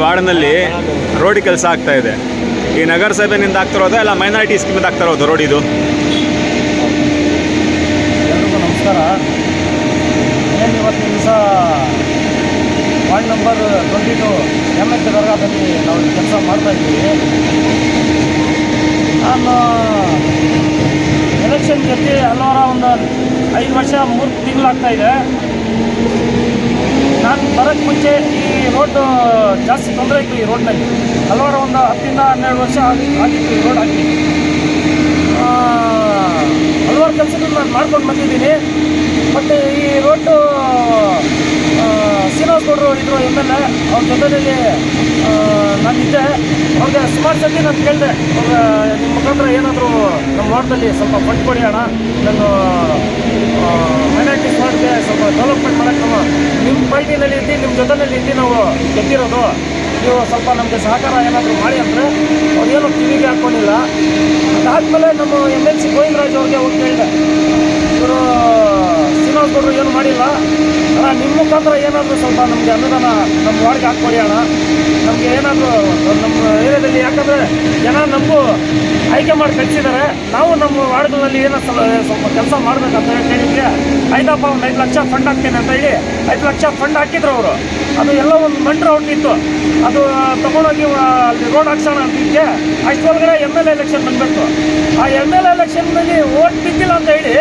ವಾರ್ಡ್ನಲ್ಲಿ ರೋಡ್ ಕೆಲಸ ಆಗ್ತಾ ಇದೆ. ಈ ನಗರಸಭೆಯಿಂದ ಆಗ್ತಿರೋದು ಇಲ್ಲ ಮೈನಾರಿಟಿ ಸ್ಕೀಮಿಂದ ಆಗ್ತಿರೋದು ರೋಡ್ ಇದು? ಎಲ್ರಿಗೂ ನಮಸ್ಕಾರ. ಏನು ಇವತ್ತಿನ ದಿವಸ ವಾರ್ಡ್ ನಂಬರ್ 22 MH ದರ್ಗಾದಲ್ಲಿ ನಾವು ಕೆಲಸ ಮಾಡ್ತಾಯಿದ್ದೀವಿ. ನಾನು ಎಲೆಕ್ಷನ್ ಗೆದ್ದು ಹಲವಾರು ಒಂದು 5 ವರ್ಷ 3 ತಿಂಗಳಾಗ್ತಾಯಿದೆ. ನಾನು ಬರೋಕ್ಕೆ ಮುಂಚೆ ಈ ರೋಡ್ ಜಾಸ್ತಿ ತೊಂದರೆ ಇತ್ತು. ಈ ರೋಡ್ನಲ್ಲಿ ಹಲವಾರು ಒಂದು 10ರಿಂದ 12 ವರ್ಷ ಆಗಿತ್ತು ಈ ರೋಡ್ ಹಾಕಿ. ಹಲವಾರು ಕೆಲಸಗಳು ನಾನು ಮಾಡ್ಕೊಂಡು ಬಂದಿದ್ದೀನಿ. ಮತ್ತು ಈ ರೋಡು ಶ್ರೀನಿವಾಸ್ ಗೌಡರು ಇದ್ರು MLA, ಅವ್ರ ಜೊತೆಯಲ್ಲಿ ನಾನಿದ್ದೆ. ಅವ್ರಿಗೆ ಸುಮಾರು ಸತಿ ನಾನು ಕೇಳಿದೆ, ಅವ್ರ ನಿಮ್ಮ ಮುಖಾಂತರ ಏನಾದರೂ ನಮ್ಮ ವಾರ್ಡಲ್ಲಿ ಸ್ವಲ್ಪ ಫಂಡ್ ಕೊಡಿ ಅಣ್ಣ, ನಾನು ಮೈನಾರಿಟೀಸ್ ವಾರ್ಡ್ಗೆ ಸ್ವಲ್ಪ ಡೆವಲಪ್ಮೆಂಟ್ ಮಾಡೋಕ್ಕೆ ನಿಮ್ಮ ಪಾರ್ಟಿನಲ್ಲಿ ಇದ್ದು ನಿಮ್ಮ ಜೊತೆಯಲ್ಲಿ ಇದ್ದು ನಾವು ಗೆದ್ದಿರೋದು, ನೀವು ಸ್ವಲ್ಪ ನಮಗೆ ಸಹಕಾರ ಏನಾದರೂ ಮಾಡಿ ಅಂದರೆ ಅವ್ರೇನು ಕಿವಿಗೆ ಹಾಕ್ಕೊಂಡಿಲ್ಲ. ಅದಾದಮೇಲೆ ನಮ್ಮ MLC ಗೋವಿಂದರಾಜ್ ಅವ್ರಿಗೆ ಹೋಗಿ ಕೇಳಿದೆ, ಇವರು ಶ್ರೀನಿವಾಸ್ ಗೌಡರು ಏನು ಮಾಡಿಲ್ಲ ಅಣ್ಣ, ನಿಮ್ಮ ಮುಖಾಂತರ ಏನಾದರೂ ಸ್ವಲ್ಪ ನಮಗೆ ಅನುದಾನ ನಮ್ಮ ವಾರ್ಡ್ಗೆ ಹಾಕ್ಕೊಡಿ ಅಣ್ಣ, ನಮಗೆ ಏನಾದರೂ ನಮ್ಮ ಏರಿಯಾದಲ್ಲಿ, ಯಾಕಂದರೆ ಜನ ನಮಗೂ ಆಯ್ಕೆ ಮಾಡಿ ಕಳಿಸಿದ್ದಾರೆ, ನಾವು ನಮ್ಮ ವಾರ್ಡ್ಗಳಲ್ಲಿ ಏನೋ ಸ್ವಲ್ಪ ಕೆಲಸ ಮಾಡಬೇಕಂತ ಹೇಳಿದ್ರೆ ಆಯ್ತಪ್ಪ ಒಂದು 5 ಲಕ್ಷ ಫಂಡ್ ಹಾಕ್ತೇನೆ ಅಂತ ಹೇಳಿ 5 ಲಕ್ಷ ಫಂಡ್ ಹಾಕಿದ್ರು ಅವರು. ಅದು ಎಲ್ಲ ಒಂದು ಮಂಡ್ರ ಹೊಟ್ಟಿತ್ತು, ಅದು ತೊಗೊಂಡೋಗಿ ಅಲ್ಲಿ ರೋಡ್ ಹಾಕ್ಸೋಣ ಅಂತಿದ್ದೆ. ಅಷ್ಟೊಳಗಡೆ MLA ಎಲೆಕ್ಷನ್ ಬಂದ್ಬಿಟ್ಟು ಆ MLA ಎಲೆಕ್ಷನ್ನಲ್ಲಿ ಓಟ್ ಬಿದ್ದಿಲ್ಲ ಅಂತ ಹೇಳಿ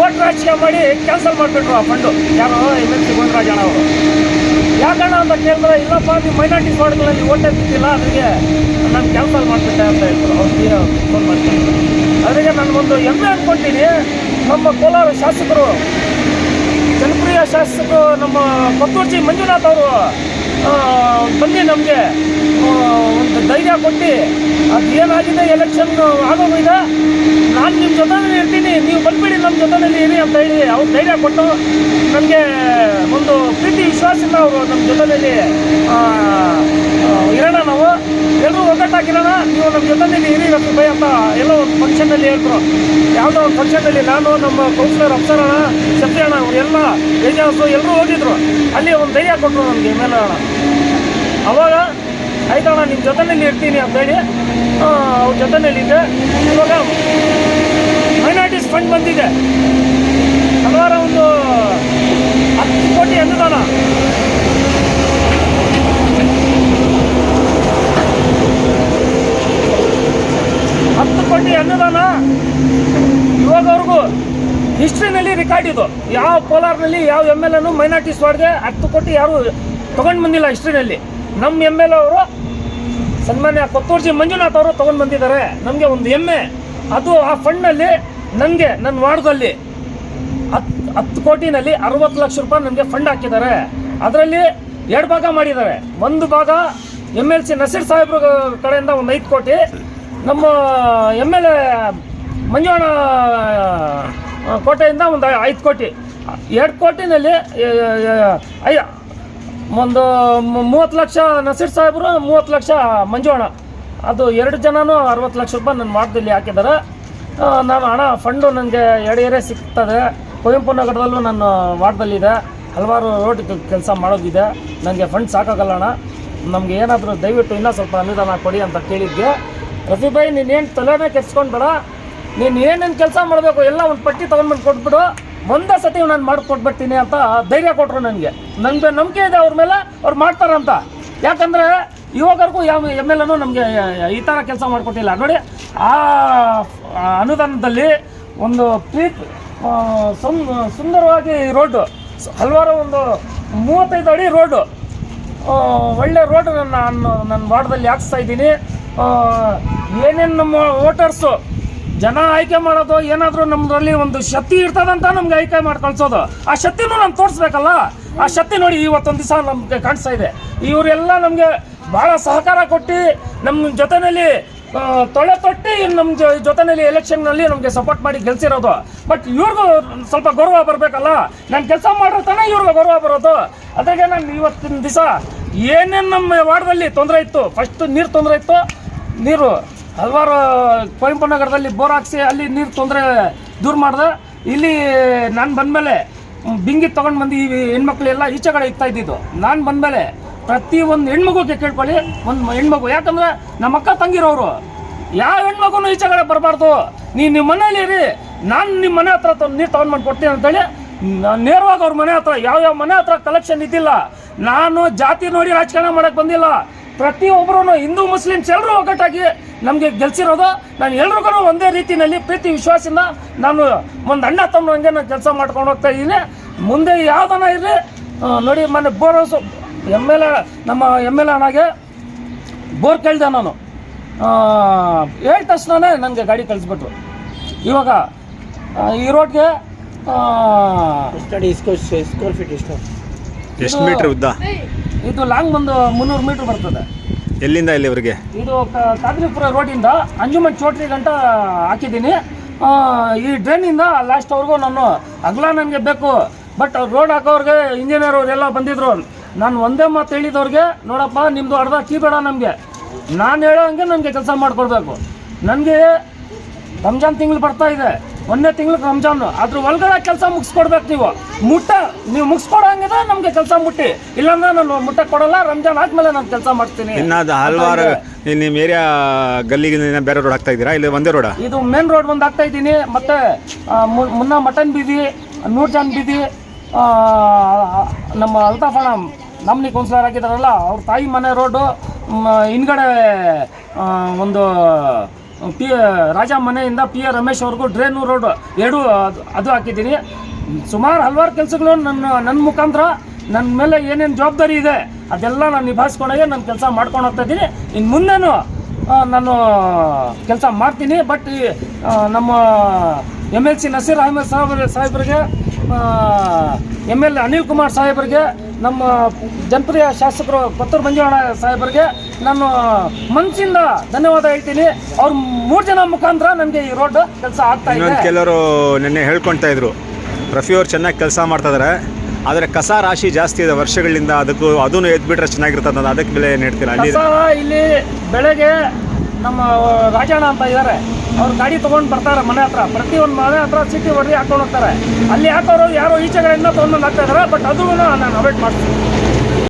ಓಟ್ ರಾಜಕೀಯ ಮಾಡಿ ಕ್ಯಾನ್ಸಲ್ ಮಾಡಿಬಿಟ್ರು ಆ ಫಂಡು. ಯಾರೋ MLC ಗೋವಿಂದರಾಜ್ ಅಣ್ಣ ಅವರು. ಯಾಕಣ್ಣ ಅಂತ ಕೇಳಿದ್ರೆ, ಇಲ್ಲಪ್ಪ ನೀವು ಮೈನಾರಿಟಿ ವಾರ್ಡ್ಗಳಲ್ಲಿ ಓಟೇ ಬಿದ್ದಿಲ್ಲ, ಅದಕ್ಕೆ ನಾನು ಕ್ಯಾನ್ಸಲ್ ಮಾಡಿಬಿಟ್ಟೆ ಅಂತ ಹೇಳ್ತಾರೆ. ಅವ್ರಿಗೆ ಫೋನ್ ಮಾಡ್ತಾರೆ. ಅದಕ್ಕೆ ನಾನು ಒಂದು ಹೆಮ್ಮೆ ಅಂದ್ಕೊಳ್ತೀನಿ, ನಮ್ಮ ಕೋಲಾರ ಶಾಸಕರು, ಜನಪ್ರಿಯ ಶಾಸಕರು ನಮ್ಮ ಕೊತ್ತೂರ್ಜಿ ಮಂಜುನಾಥ್ ಅವರು ಬಂದು ನಮಗೆ ಒಂದು ಧೈರ್ಯ ಕೊಟ್ಟು, ಅದು ಏನಾಗಿದೆ ಎಲೆಕ್ಷನ್ ಆಗೋಗಿದೆ, ನಾನು ನಿಮ್ಮ ಜೊತೆಯಲ್ಲಿ ಇರ್ತೀನಿ, ನೀವು ಬಂದ್ಬಿಡಿ ನಮ್ಮ ಜೊತೆಯಲ್ಲಿ ಇರಿ ಅಂತ ಹೇಳಿ ಅವ್ರು ಧೈರ್ಯ ಕೊಟ್ಟು ನಮಗೆ ಒಂದು ಪ್ರೀತಿ ವಿಶ್ವಾಸದಿಂದ ಅವರು ನಮ್ಮ ಜೊತೆಯಲ್ಲಿ ಇರೋಣ, ನಾವು ಎಲ್ಲರೂ ಒಗ್ಗಟ್ಟಾಗಿರೋಣ, ನೀವು ನಮ್ಮ ಜೊತೆಯಲ್ಲಿ ಇರಿ ರಫಿ ಬೈ ಅಂತ ಎಲ್ಲೋ ಒಂದು ಫಂಕ್ಷನ್ನಲ್ಲಿ ಹೇಳಿದ್ರು. ಯಾವುದೋ ಒಂದು ಫಂಕ್ಷನ್ನಲ್ಲಿ ನಾನು ನಮ್ಮ ಕೌನ್ಸಿಲರ್ ಅಪ್ಸರಣ, ಸತ್ಯಣ್ಣ ಅವರೆಲ್ಲ ಏಜಾಸು ಎಲ್ಲರೂ ಹೋಗಿದ್ರು. ಅಲ್ಲಿ ಒಂದು ಧೈರ್ಯ ಕೊಟ್ಟರು ನಮಗೆ ಮೇಲೆ ಅಣ್ಣ. ಅವಾಗ ಆಯ್ತಣ್ಣ ನಿಮ್ಮ ಜೊತೆಯಲ್ಲಿ ಇರ್ತೀನಿ ಅಂತೇಳಿ ಅವ್ರ ಜೊತೆಯಲ್ಲಿದ್ದೆ. ಇವಾಗ ಮೈನಾರಿಟೀಸ್ ಫಂಡ್ ಬಂದಿದೆ, ಹಲವಾರು ಒಂದು 10 ಕೋಟಿ ಅನುದಾನ. ಇವಾಗವ್ರಿಗೂ ಹಿಸ್ಟ್ರಿನಲ್ಲಿ ರೆಕಾರ್ಡ್ ಇದು. ಯಾವ ಕೋಲಾರ್ನಲ್ಲಿ ಯಾವ MLAನೂ ಮೈನಾರಿಟೀಸ್ ವಾರ್ಡ್ಗೆ 10 ಕೋಟಿ ಯಾರು ತೊಗೊಂಡು ಬಂದಿಲ್ಲ ಹಿಸ್ಟ್ರಿನಲ್ಲಿ. ನಮ್ಮ MLA ಅವರು ಸನ್ಮಾನ್ಯ ಕೊತ್ತೂರ್ಜಿ ಮಂಜುನಾಥ್ ಅವರು ತೊಗೊಂಡು ಬಂದಿದ್ದಾರೆ. ನಮಗೆ ಒಂದು ಹೆಮ್ಮೆ ಅದು. ಆ ಫಂಡ್ನಲ್ಲಿ ನನಗೆ ನನ್ನ ವಾರ್ಡ್ದಲ್ಲಿ 10 ಕೋಟಿನಲ್ಲಿ 60 ಲಕ್ಷ ರೂಪಾಯಿ ನನಗೆ ಫಂಡ್ ಹಾಕಿದ್ದಾರೆ. ಅದರಲ್ಲಿ 2 ಭಾಗ ಮಾಡಿದ್ದಾರೆ. ಒಂದು ಭಾಗ MLC ನಸೀರ್ ಸಾಹೇಬ್ರ ಕಡೆಯಿಂದ ಒಂದು 5 ಕೋಟಿ, ನಮ್ಮ MLA ಮಂಜುವಣ್ಣ ಕೋಟೆಯಿಂದ ಒಂದು 5 ಕೋಟಿ. 2 ಕೋಟಿನಲ್ಲಿ ಒಂದು 30 ಲಕ್ಷ ನಸೀರ್ ಸಾಹೇಬರು, 30 ಲಕ್ಷ ಮಂಜುವಣ್ಣ. ಅದು 2 ಜನನೂ 60 ಲಕ್ಷ ರೂಪಾಯಿ ನನ್ನ ವಾರ್ಡಲ್ಲಿ ಹಾಕಿದ್ದಾರೆ. ನಾನು ಹಣ ಫಂಡು ನನಗೆ ಎಡೆ ಸಿಗ್ತದೆ. ಕುವೆಂಪು ನಗರದಲ್ಲೂ ನನ್ನ ವಾರ್ಡಲ್ಲಿದೆ, ಹಲವಾರು ರೋಡ್ ಕೆಲಸ ಮಾಡೋದಿದೆ. ನನಗೆ ಫಂಡ್ ಸಾಕಾಗಲ್ಲ ಅಣ್ಣ, ನಮಗೆ ಏನಾದರೂ ದಯವಿಟ್ಟು ಇನ್ನೂ ಸ್ವಲ್ಪ ಅನುದಾನ ಕೊಡಿ ಅಂತ ಕೇಳಿದ್ದೆ. ರಫಿ ಭಾಯ್, ನೀನೇನು ತಲೆನೇ ಕೆಡ್ಸ್ಕೊಂಡ್ಬೇಡ, ನೀನು ಏನೇನು ಕೆಲಸ ಮಾಡಬೇಕು ಎಲ್ಲ ಒಂದು ಪಟ್ಟಿ ತೊಗೊಂಡ್ಬಂದು ಕೊಟ್ಬಿಡು, ಒಂದೇ ಸತಿ ನಾನು ಮಾಡಿಕೊಟ್ಬಿಡ್ತೀನಿ ಅಂತ ಧೈರ್ಯ ಕೊಟ್ಟರು ನನಗೆ. ನನಗೆ ನಂಬಿಕೆ ಇದೆ ಅವ್ರ ಮೇಲೆ, ಅವ್ರು ಮಾಡ್ತಾರಂತ. ಯಾಕಂದರೆ ಇವಾಗವರೆಗೂ ಯಾವ MLAನೂ ನಮಗೆ ಈ ಥರ ಕೆಲಸ ಮಾಡಿಕೊಟ್ಟಿಲ್ಲ ನೋಡಿ. ಆ ಅನುದಾನದಲ್ಲಿ ಒಂದು ಸುಂದರವಾಗಿ ರೋಡು, ಹಲವಾರು ಒಂದು 35 ಅಡಿ ರೋಡು, ಒಳ್ಳೆ ರೋಡು ನನ್ನ ವಾರ್ಡಲ್ಲಿ ಹಾಕ್ಸ್ತಾ ಇದ್ದೀನಿ. ಏನೇನು ನಮ್ಮ ವೋಟರ್ಸು ಜನ ಆಯ್ಕೆ ಮಾಡೋದು, ಏನಾದರೂ ನಮ್ಮದ್ರಲ್ಲಿ ಒಂದು ಶಕ್ತಿ ಇರ್ತದಂತ ನಮ್ಗೆ ಆಯ್ಕೆ ಮಾಡಿ ಕಳಿಸೋದು. ಆ ಶಕ್ತಿನೂ ನಾನು ತೋರಿಸ್ಬೇಕಲ್ಲ. ಆ ಶಕ್ತಿ ನೋಡಿ ಇವತ್ತೊಂದು ದಿವಸ ನಮಗೆ ಕಾಣಿಸ್ತಾ ಇದೆ. ಇವರೆಲ್ಲ ನಮಗೆ ಭಾಳ ಸಹಕಾರ ಕೊಟ್ಟು ನಮ್ಮ ಜೊತೆಯಲ್ಲಿ ತೊಳೆ ತೊಟ್ಟಿ ನಮ್ಮ ಜೊತೆಯಲ್ಲಿ ಎಲೆಕ್ಷನ್ನಲ್ಲಿ ನಮಗೆ ಸಪೋರ್ಟ್ ಮಾಡಿ ಗೆಲ್ಸಿರೋದು. ಬಟ್ ಇವ್ರಿಗೂ ಸ್ವಲ್ಪ ಗೌರವ ಬರಬೇಕಲ್ಲ. ನಾನು ಕೆಲಸ ಮಾಡಿರ್ತಾನೆ ಇವ್ರಿಗೂ ಗೌರವ ಬರೋದು. ಅದಾಗೆ ನಾನು ಇವತ್ತಿನ ದಿವಸ ಏನೇನು ನಮ್ಮ ವಾರ್ಡದಲ್ಲಿ ತೊಂದರೆ ಇತ್ತು, ಫಸ್ಟ್ ನೀರು ತೊಂದರೆ ಇತ್ತು. ನೀರು ಹಲವಾರು ಕುವೆಂಪು ನಗರದಲ್ಲಿ ಬೋರ್ ಹಾಕ್ಸಿ ಅಲ್ಲಿ ನೀರು ತೊಂದರೆ ದೂರ ಮಾಡಿದೆ. ಇಲ್ಲಿ ನಾನು ಬಂದಮೇಲೆ ಬಿಂಗಿ ತೊಗೊಂಡು ಬಂದು ಈ ಹೆಣ್ಮಕ್ಳೆಲ್ಲ ಈಚೆ ಕಡೆ ಇಕ್ತಾ ಇದ್ದಿದ್ದು. ನಾನು ಬಂದಮೇಲೆ ಪ್ರತಿ ಒಂದು ಹೆಣ್ಮಗುಗೆ ಕೇಳ್ಕೊಳ್ಳಿ, ಒಂದು ಹೆಣ್ಮಗು, ಯಾಕಂದ್ರೆ ನಮ್ಮ ಅಕ್ಕ ತಂಗಿರೋರು ಯಾವ ಹೆಣ್ಮಗುನು ಈಚೆ ಕಡೆ ಬರಬಾರ್ದು. ನಿಮ್ಮ ಮನೇಲಿ ಇರಿ, ನಾನು ನಿಮ್ಮ ಮನೆ ಹತ್ರ ನೀರು ತಗೊಂಡು ಕೊಡ್ತೀನಿ ಅಂತೇಳಿ ನೇರವಾಗಿ ಅವ್ರ ಮನೆ ಹತ್ರ, ಯಾವ ಮನೆ ಹತ್ರ ಕಲೆಕ್ಷನ್ ಇದ್ದಿಲ್ಲ. ನಾನು ಜಾತಿ ನೋಡಿ ರಾಜಕಾರಣ ಮಾಡಕ್ಕೆ ಬಂದಿಲ್ಲ. ಪ್ರತಿಯೊಬ್ಬರು ಹಿಂದೂ ಮುಸ್ಲಿಮ್ಸ್ ಎಲ್ಲರೂ ಒಗ್ಗಟ್ಟಾಗಿ ನಮಗೆ ಗೆಲ್ಸಿರೋದು. ನಾನು ಎಲ್ರಿಗೂ ಒಂದೇ ರೀತಿಯಲ್ಲಿ ಪ್ರೀತಿ ವಿಶ್ವಾಸದಿಂದ ನಾನು ಒಂದು ಅಣ್ಣ ತಮ್ಮಂಗೆ ನಾನು ಕೆಲಸ ಮಾಡ್ಕೊಂಡು ಹೋಗ್ತಾ ಇದ್ದೀನಿ. ಮುಂದೆ ಯಾವ್ದನ ಇರಲಿ ನೋಡಿ, ಮೊನ್ನೆ ಬೋರ್ ನಮ್ಮ ಎಮ್ ಎಲ್ ಎನಾಗೆ ಬೋರ್ ಕೇಳಿದೆ ನಾನು, ಹೇಳಿದ ತಕ್ಷಣವೇ ನನಗೆ ಗಾಡಿ ಕಳಿಸ್ಬಿಟ್ರು. ಇವಾಗ ಈ ರೋಡ್ಗೆ ಸ್ಕ್ವೇರ್ ಫೀಟ್ ಎಷ್ಟು ಮೀಟ್ರ್ ಉದ್ದ? ಇದು ಲಾಂಗ್ ಬಂದು 300 ಮೀಟ್ರ್ ಬರ್ತದೆ. ಎಲ್ಲಿಂದ ಇಲ್ಲಿವರೆಗೆ? ಇದು ಕಾದ್ರಿಪುರ ರೋಡಿಂದ ಅಂಜುಮನ್ ಚೋಟ್ರಿ ಗಂಟ ಹಾಕಿದ್ದೀನಿ. ಈ ಡ್ರೈನಿಂದ ಲಾಸ್ಟ್ವರೆಗೂ ನಾನು ಅಗಲ ನನಗೆ ಬೇಕು. ಬಟ್ ರೋಡ್ ಹಾಕೋರಿಗೆ ಇಂಜಿನಿಯರ್ ಅವರೆಲ್ಲ ಬಂದಿದ್ರು. ನಾನು ಒಂದೇ ಮಾತು ಹೇಳಿದವ್ರಿಗೆ, ನೋಡಪ್ಪ ನಿಮ್ಮದು ಅರ್ಧ ಕೀ ಬೇಡ ನಮಗೆ, ನಾನು ಹೇಳೋ ಹಂಗೆ ನನಗೆ ಕೆಲಸ ಮಾಡಿಕೊಡ್ಬೇಕು. ನನಗೆ ರಂಜಾನ್ ತಿಂಗಳು ಬರ್ತಾ ಇದೆ, 1ನೇ ತಿಂಗ್ಳಿಗೆ ರಂಜಾನು, ಅದ್ರ ಒಳಗಡೆ ಕೆಲಸ ಮುಗಿಸ್ಕೊಡ್ಬೇಕು. ನೀವು ಮುಗಿಸ್ಕೊಡೋ ಹಂಗಿದ್ರೆ ನಮಗೆ ಕೆಲಸ ಮುಟ್ಟಿ, ಇಲ್ಲಾಂದ್ರೆ ನಾನು ಮುಟ್ಟಕ್ಕೆ ಕೊಡಲ್ಲ. ರಂಜಾನ್ ಆದ್ಮೇಲೆ ನಾನು ಕೆಲಸ ಮಾಡ್ತೀನಿ. ಇನ್ನಾದ ಹಲವಾರು ನಿಮ್ಮ ಏರಿಯಾ ಗಲ್ಲಿಗೆ ಬೇರೆ ರೋಡ್ ಹಾಕ್ತಾ ಇದ್ದೀರಾ, ಇಲ್ಲಿ ಒಂದೇ ರೋಡ? ಇದು ಮೇನ್ ರೋಡ್ ಒಂದು ಹಾಕ್ತಾ ಇದ್ದೀನಿ. ಮತ್ತೆ ಮುನ್ನ ಮಟನ್ ಬೀದಿ, ನೂರ್ಜಾನ್ ಬೀದಿ, ನಮ್ಮ ಅಲ್ತಾಫಣ ನಮ್ನಿ ಕೌನ್ಸಿಲರ್ ಆಗಿದ್ದಾರಲ್ಲ ಅವ್ರ ತಾಯಿ ಮನೆ ರೋಡು, ಹಿಂದ್ಗಡೆ ಒಂದು ರಾಜ ಮನೆಯಿಂದ ಎ ರಮೇಶ್ ಅವ್ರಿಗೂ ಡ್ರೈನು ರೋಡು ಎರಡು ಅದು ಹಾಕಿದ್ದೀನಿ. ಸುಮಾರು ಹಲವಾರು ಕೆಲಸಗಳು ನನ್ನ ಮುಖಾಂತರ ನನ್ನ ಮೇಲೆ ಏನೇನು ಜವಾಬ್ದಾರಿ ಇದೆ ಅದೆಲ್ಲ ನಾನು ನಿಭಾಯಿಸ್ಕೊಂಡಾಗೆ ನಾನು ಕೆಲಸ ಮಾಡ್ಕೊಂಡು ಹೋಗ್ತಾ ಇದ್ದೀನಿ. ಇನ್ನು ಮುಂದೆನೂ ನಾನು ಕೆಲಸ ಮಾಡ್ತೀನಿ. ಬಟ್ ನಮ್ಮ MLC ನಸೀರ್ ಅಹಮದ್ ಸಾಹೇಬರಿಗೆ, MLA ಅನಿಲ್ ಕುಮಾರ್ ಸಾಹೇಬರಿಗೆ, ನಮ್ಮ ಜನಪ್ರಿಯ ಶಾಸಕರು ಕೊತ್ತೂರು ಮಂಜುನಾಥ ಸಾಹೇಬರಿಗೆ ನಾನು ಮನಸ್ಸಿಂದ ಧನ್ಯವಾದ ಹೇಳ್ತೀನಿ. ಅವ್ರ 3 ಜನ ಮುಖಾಂತರ ನನಗೆ ಈ ರೋಡ್ ಕೆಲಸ ಆಗ್ತಾ ಇದೆ. ಕೆಲವರು ನಿನ್ನೆ ಹೇಳ್ಕೊಳ್ತಾ ಇದ್ರು, ರಫಿ ಅವ್ರು ಚೆನ್ನಾಗಿ ಕೆಲಸ ಮಾಡ್ತಾ ಇದ್ದಾರೆ, ಆದರೆ ಕಸ ರಾಶಿ ಜಾಸ್ತಿ ಇದೆ ವರ್ಷಗಳಿಂದ, ಅದನ್ನು ಎದ್ಬಿಟ್ರೆ ಚೆನ್ನಾಗಿರ್ತದೆ, ಅದಕ್ಕೆ ಬೆಲೆ ಏನು ಹೇಳ್ತೀರಾ? ಅಲ್ಲಿ ಇಲ್ಲಿ ಬೆಳಗ್ಗೆ ನಮ್ಮ ರಾಜಣ್ಣ ಅಂತ ಇದ್ದಾರೆ, ಅವ್ರು ಗಾಡಿ ತೊಗೊಂಡು ಬರ್ತಾರೆ ಮನೆ ಹತ್ರ, ಪ್ರತಿಯೊಂದು ಮನೆ ಹತ್ರ ಸಿಟಿ ಹೊಡೆದು ಹಾಕೊಂಡು ಹೋಗ್ತಾರೆ. ಅಲ್ಲಿ ಹಾಕೋರು ಯಾರೋ ಈಚೆ ಕಡೆಯಿಂದ ತೊಗೊಂಡು ಹಾಕ್ತಾ ಇದ್ದಾರೆ. ಬಟ್ ಅದನ್ನು ನಾನು ಅವಾಯ್ಡ್ ಮಾಡ್ತೀನಿ.